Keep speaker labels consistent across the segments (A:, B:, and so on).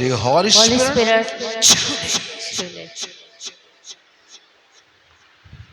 A: The Holy
B: Holy
A: Spirit।
B: Spirit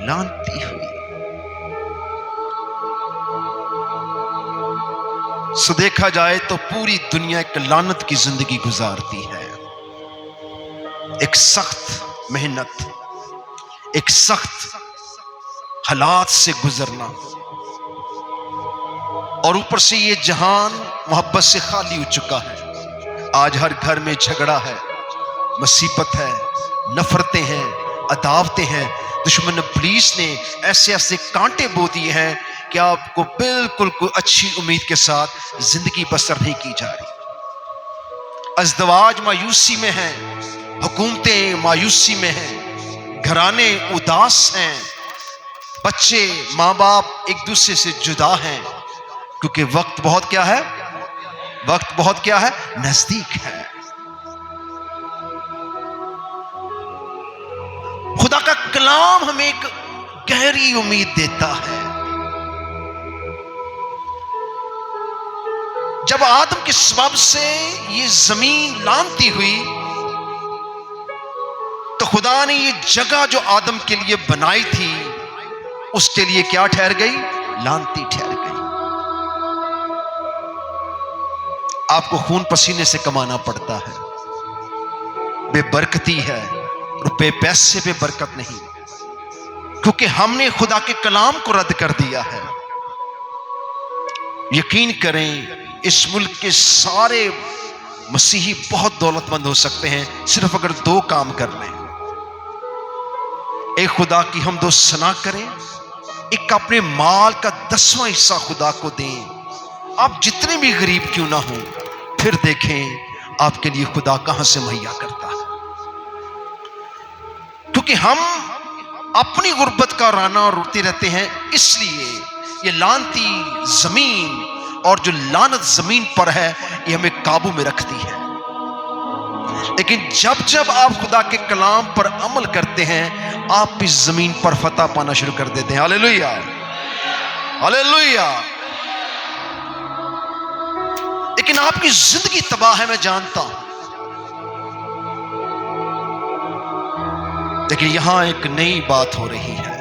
A: لانتی ہوئی. سو دیکھا جائے تو پوری دنیا ایک لعنت کی زندگی گزارتی ہے. ایک سخت محنت، ایک سخت حالات سے گزرنا، اور اوپر سے یہ جہان محبت سے خالی ہو چکا ہے. آج ہر گھر میں جھگڑا ہے، مصیبت ہے، نفرتیں ہیں، عداوتیں ہیں. دشمن ابلیس نے ایسے ایسے کانٹے بو دیے ہیں کہ آپ کو بالکل کوئی اچھی امید کے ساتھ زندگی بسر نہیں کی جا رہی. ازدواج مایوسی میں ہیں، حکومتیں مایوسی میں ہیں، گھرانے اداس ہیں، بچے ماں باپ ایک دوسرے سے جدا ہیں، کیونکہ وقت بہت کیا ہے، وقت بہت کیا ہے، نزدیک ہے. خدا کا کلام ہمیں ایک گہری امید دیتا ہے. جب آدم کے سبب سے یہ زمین لانتی ہوئی تو خدا نے یہ جگہ جو آدم کے لیے بنائی تھی اس کے لیے کیا ٹھہر گئی؟ لانتی ٹھہر گئی. آپ کو خون پسینے سے کمانا پڑتا ہے، بے برکتی ہے، روپے پیسے پہ برکت نہیں، کیونکہ ہم نے خدا کے کلام کو رد کر دیا ہے. یقین کریں اس ملک کے سارے مسیحی بہت دولت مند ہو سکتے ہیں صرف اگر دو کام کر لیں. ایک خدا کی حمد و ثنا کریں، ایک اپنے مال کا 10واں حصہ خدا کو دیں. آپ جتنے بھی غریب کیوں نہ ہوں، پھر دیکھیں آپ کے لیے خدا کہاں سے مہیا کرتا ہے. کیونکہ ہم اپنی غربت کا رانا روتے رہتے ہیں، اس لیے یہ لانتی زمین اور جو لعنت زمین پر ہے یہ ہمیں قابو میں رکھتی ہے. لیکن جب جب آپ خدا کے کلام پر عمل کرتے ہیں آپ اس زمین پر فتح پانا شروع کر دیتے ہیں. ہاللیلویہ، ہاللیلویہ. لیکن آپ کی زندگی تباہ ہے، میں جانتا ہوں، لیکن یہاں ایک نئی بات ہو رہی ہے.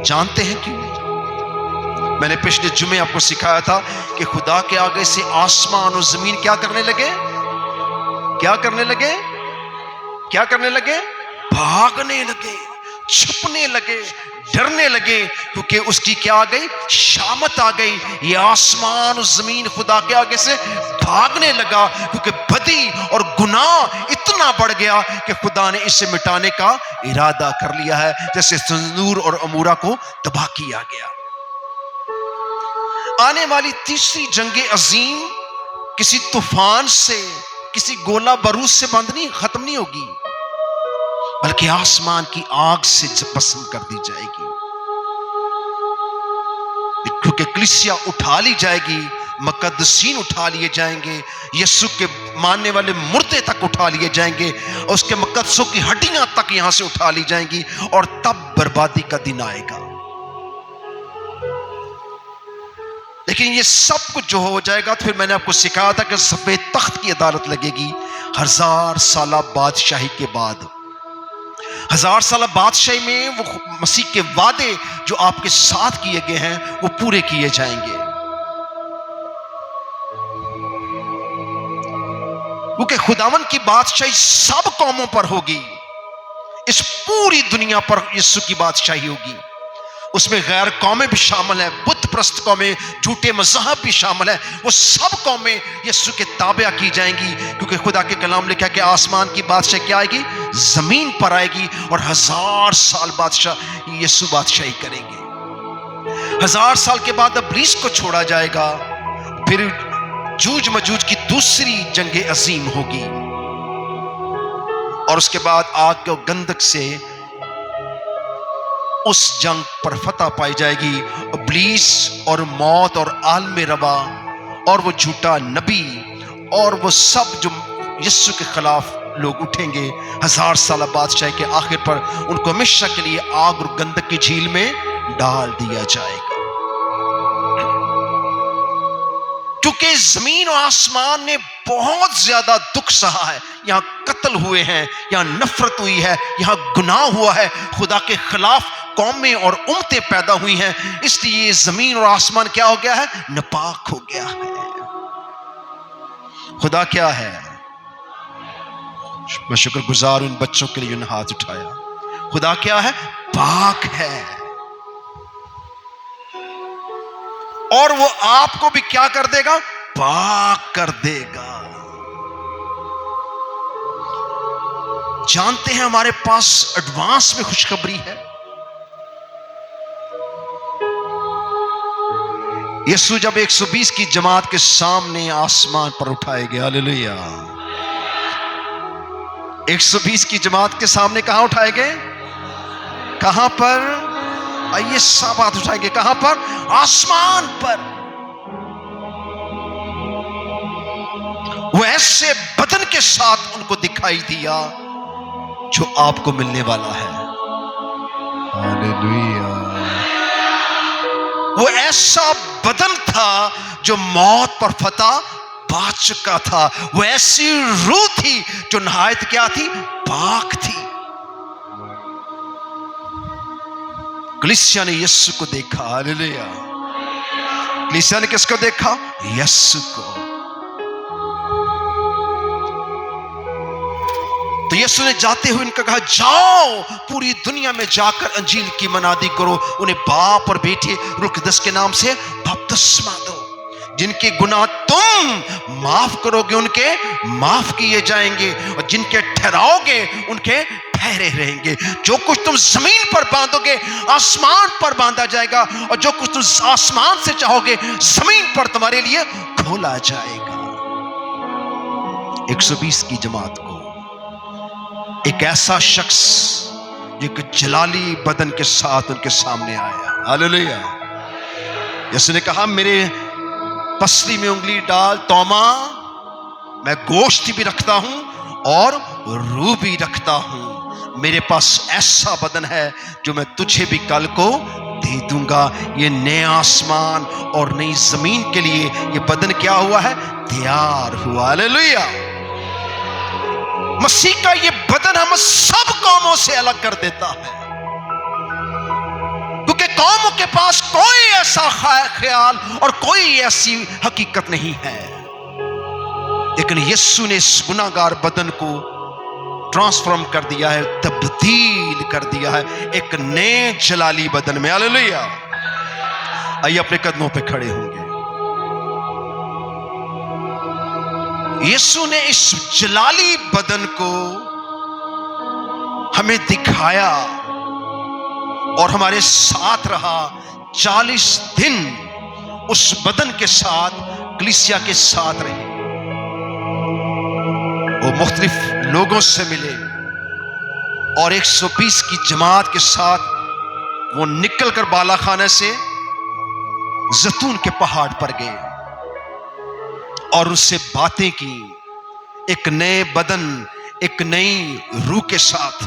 A: جانتے ہیں کیوں؟ میں نے پچھلے جمعے آپ کو سکھایا تھا کہ خدا کے آگے سے آسمان اور زمین کیا کرنے لگے؟ کیا کرنے لگے؟ کیا کرنے لگے؟ بھاگنے لگے، چھپنے لگے، ڈرنے لگے، کیونکہ اس کی کیا آ گئی؟ شامت آ گئی. یہ آسمان اور زمین خدا کے آگے سے بھاگنے لگا، کیونکہ بدی اور گناہ اتنا بڑھ گیا کہ خدا نے اسے مٹانے کا ارادہ کر لیا ہے، جیسے تنور اور امورا کو تباہ کیا گیا. آنے والی تیسری جنگ عظیم کسی طوفان سے، کسی گولہ بارود سے بند نہیں، ختم نہیں ہوگی، بلکہ آسمان کی آگ سے بسم کر دی جائے گی. کیونکہ کلیسیا اٹھا لی جائے گی، مقدسین اٹھا لیے جائیں گے، یسوع کے ماننے والے مردے تک اٹھا لیے جائیں گے، اور اس کے مقدسوں کی ہڈیاں تک یہاں سے اٹھا لی جائیں گی، اور تب بربادی کا دن آئے گا. لیکن یہ سب کچھ جو ہو جائے گا تو پھر میں نے آپ کو سکھایا تھا کہ سفید تخت کی عدالت لگے گی 1000 سالہ بادشاہی کے بعد. 1000 سالہ بادشاہی میں وہ مسیح کے وعدے جو آپ کے ساتھ کیے گئے ہیں وہ پورے کیے جائیں گے. کیونکہ خداوند کی بادشاہی سب قوموں پر ہوگی، اس پوری دنیا پر یسوع کی بادشاہی ہوگی. اس میں غیر قومیں بھی شامل ہیں، بت پرست قومیں، جھوٹے مذہب بھی شامل ہیں، وہ سب قومیں یسوع کے تابع کی جائیں گی. کیونکہ خدا کے کلام لکھا کہ آسمان کی بادشاہی کیا آئے گی؟ زمین پر آئے گی، اور 1000 سال بادشاہ یسوع بادشاہی کریں گے. 1000 سال کے بعد ابلیس کو چھوڑا جائے گا، پھر جوج مجوج کی دوسری جنگ عظیم ہوگی، اور اس کے بعد آگ و گندک سے اس جنگ پر فتح پائی جائے گی. ابلیس اور موت اور عالم روا اور وہ جھوٹا نبی اور وہ سب جو یسوع کے خلاف لوگ اٹھیں گے 1000 سالہ بادشاہی کے آخر پر ان کو ہمیشہ کے لیے آگ اور گندک کی جھیل میں ڈال دیا جائے گا. کیونکہ زمین اور آسمان نے بہت زیادہ دکھ سہا ہے. یہاں قتل ہوئے ہیں، یہاں نفرت ہوئی ہے، یہاں گناہ ہوا ہے، خدا کے خلاف قومیں اور امتیں پیدا ہوئی ہیں. اس لیے زمین اور آسمان کیا ہو گیا ہے؟ ناپاک ہو گیا ہے. خدا کیا ہے؟ میں شکر گزار ان بچوں کے لیے انہیں ہاتھ اٹھایا. خدا کیا ہے؟ پاک ہے. اور وہ آپ کو بھی کیا کر دے گا؟ پاک کر دے گا. جانتے ہیں ہمارے پاس ایڈوانس میں خوشخبری ہے. یسوع جب 120 کی جماعت کے سامنے آسمان پر اٹھائے گئے، ہاللیلویا، 120 کی جماعت کے سامنے کہاں اٹھائے گئے؟ کہاں پر؟ آئیے سب ہاتھ اٹھائیں گے. کہاں پر؟ آسمان پر. وہ ایسے بدن کے ساتھ ان کو دکھائی دیا جو آپ کو ملنے والا ہے. ہاللیلویا. وہ ایسا بدن تھا جو موت پر فتح پا چکا تھا. وہ ایسی روح تھی جو نہایت کیا تھی؟ پاک تھی. کلیسیا نے یسوع کو دیکھا. ہاللیلویا. کلیسیا نے کس کو دیکھا؟ یسوع کو. تو یسوع نے جاتے ہوئے ان کا کہا، جاؤ پوری دنیا میں جا کر انجیل کی منادی کرو، انہیں باپ اور بیٹے روح القدس کے نام سے بپتسمہ دو. جن کے گناہ تم معاف کرو گے ان کے معاف کیے جائیں گے، اور جن کے ٹھہراؤ گے ان کے ٹھہرے رہیں گے. جو کچھ تم زمین پر باندھو گے آسمان پر باندھا جائے گا، اور جو کچھ تم آسمان سے چاہو گے زمین پر تمہارے لیے کھولا جائے گا. 120 کی جماعت کو ایک ایسا شخص جو ایک جلالی بدن کے ساتھ ان کے سامنے آیا. ہاللیلویا. یسوع نے کہا، میرے پسلی میں انگلی ڈال توما، میں گوشت بھی رکھتا ہوں اور روح بھی رکھتا ہوں. میرے پاس ایسا بدن ہے جو میں تجھے بھی کل کو دے دوں گا. یہ نئے آسمان اور نئی زمین کے لیے یہ بدن کیا ہوا ہے؟ تیار ہوا. ہاللیلویا. مسیح کا یہ بدن ہم سب قوموں سے الگ کر دیتا ہے، کیونکہ قوموں کے پاس کوئی ایسا خیال اور کوئی ایسی حقیقت نہیں ہے. لیکن یسوع نے اس گناہگار بدن کو ٹرانسفارم کر دیا ہے، تبدیل کر دیا ہے ایک نئے جلالی بدن میں. ہاللیلویا. آئیے اپنے قدموں پہ کھڑے ہوں گے. یسوع نے اس جلالی بدن کو ہمیں دکھایا اور ہمارے ساتھ رہا 40 دن. اس بدن کے ساتھ کلیسیا کے ساتھ رہے. وہ مختلف لوگوں سے ملے اور 120 کی جماعت کے ساتھ وہ نکل کر بالا خانے سے زیتون کے پہاڑ پر گئے اور اس سے باتیں کی، ایک نئے بدن، ایک نئی روح کے ساتھ.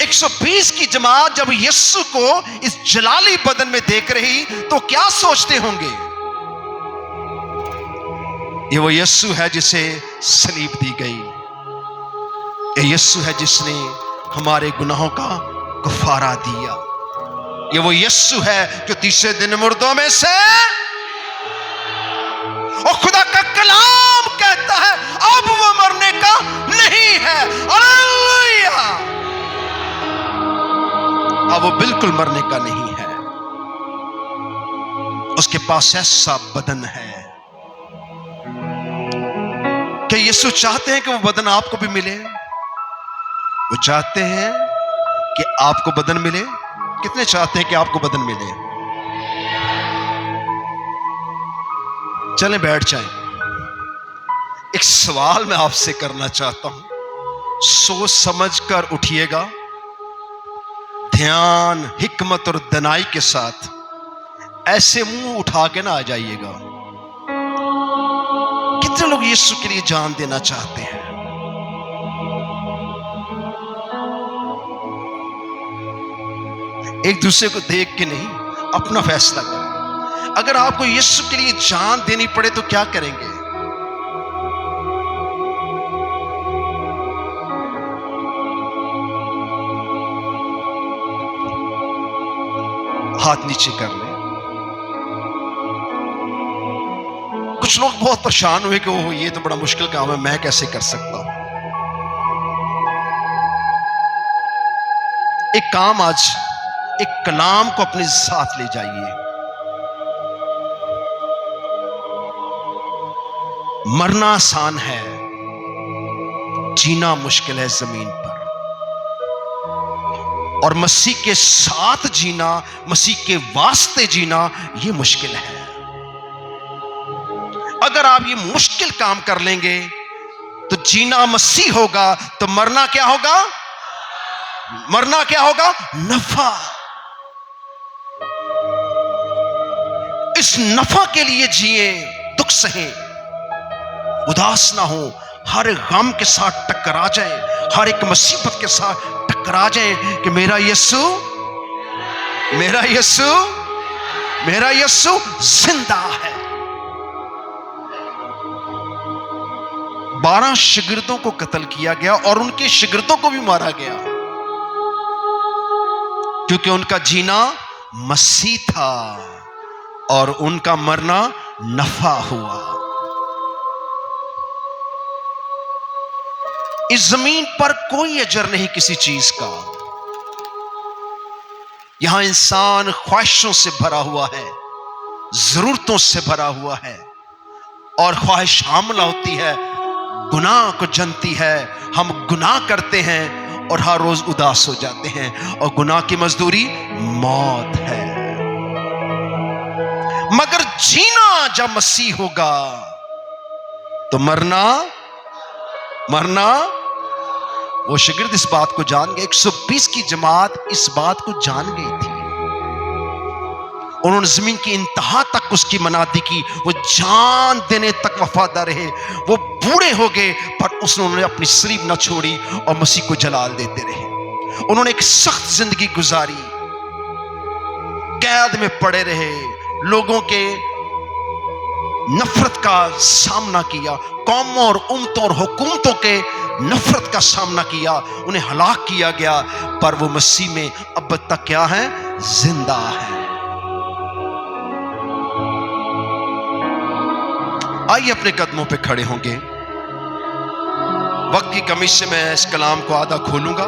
A: 120 کی جماعت جب یسوع کو اس جلالی بدن میں دیکھ رہی تو کیا سوچتے ہوں گے؟ یہ وہ یسوع ہے جسے صلیب دی گئی. یہ یسوع ہے جس نے ہمارے گناہوں کا کفارہ دیا. یہ وہ یسوع ہے جو تیسرے دن مردوں میں سے، اور خدا کا کلام کہتا ہے اب وہ مرنے کا نہیں ہے. ہاللیلویا. اب وہ بالکل مرنے کا نہیں ہے. اس کے پاس ایسا بدن ہے کہ یسوع چاہتے ہیں کہ وہ بدن آپ کو بھی ملے. وہ چاہتے ہیں کہ آپ کو بدن ملے. کتنے چاہتے ہیں کہ آپ کو بدن ملے؟ چلیں بیٹھ جائیں. ایک سوال میں آپ سے کرنا چاہتا ہوں، سوچ سمجھ کر اٹھیے گا، دھیان، حکمت اور دانائی کے ساتھ. ایسے منہ اٹھا کے نہ آ جائیے گا. کتنے لوگ یسوع کے لیے جان دینا چاہتے ہیں؟ ایک دوسرے کو دیکھ کے نہیں، اپنا فیصلہ کریں. اگر آپ کو یسوع کے لیے جان دینی پڑے تو کیا کریں گے؟ ہاتھ نیچے کر لیں۔ کچھ لوگ بہت پریشان ہوئے کہ وہ یہ تو بڑا مشکل کام ہے، میں کیسے کر سکتا ہوں؟ ایک کام، آج ایک کلام کو اپنے ساتھ لے جائیے۔ مرنا آسان ہے، جینا مشکل ہے زمین پر، اور مسیح کے ساتھ جینا، مسیح کے واسطے جینا، یہ مشکل ہے۔ اگر آپ یہ مشکل کام کر لیں گے تو جینا مسیح ہوگا، تو مرنا کیا ہوگا؟ مرنا کیا ہوگا؟ نفع۔ اس نفع کے لیے جیئیں، دکھ سہیں، اداس نہ ہو، ہر غم کے ساتھ ٹکرا جائیں، ہر ایک مصیبت کے ساتھ ٹکرا جائیں کہ میرا یسوع، میرا یسوع، میرا یسوع زندہ ہے۔ 12 شاگردوں کو قتل کیا گیا اور ان کے شاگردوں کو بھی مارا گیا، کیونکہ ان کا جینا مسیح تھا اور ان کا مرنا نفع ہوا۔ اس زمین پر کوئی اجر نہیں کسی چیز کا۔ یہاں انسان خواہشوں سے بھرا ہوا ہے، ضرورتوں سے بھرا ہوا ہے، اور خواہش حاملہ ہوتی ہے، گناہ کو جنتی ہے۔ ہم گناہ کرتے ہیں اور ہر روز اداس ہو جاتے ہیں، اور گناہ کی مزدوری موت ہے۔ مگر جینا جب مسیح ہوگا تو مرنا، مرنا۔ وہ شاگرد اس بات کو جان گئے، 120 کی جماعت اس بات کو جان گئی تھی۔ انہوں نے زمین کی انتہا تک اس کی منادی کی، وہ جان دینے تک وفادار رہے۔ وہ بوڑھے ہو گئے پر انہوں نے اپنی صلیب نہ چھوڑی اور مسیح کو جلال دیتے رہے۔ انہوں نے ایک سخت زندگی گزاری، قید میں پڑے رہے، لوگوں کے نفرت کا سامنا کیا، قوموں اور امتوں اور حکومتوں کے نفرت کا سامنا کیا، انہیں ہلاک کیا گیا، پر وہ مسیح میں اب تک کیا ہے؟ زندہ ہے۔ آئیے اپنے قدموں پہ کھڑے ہوں گے۔ وقت کی کمی سے میں اس کلام کو آدھا کھولوں گا۔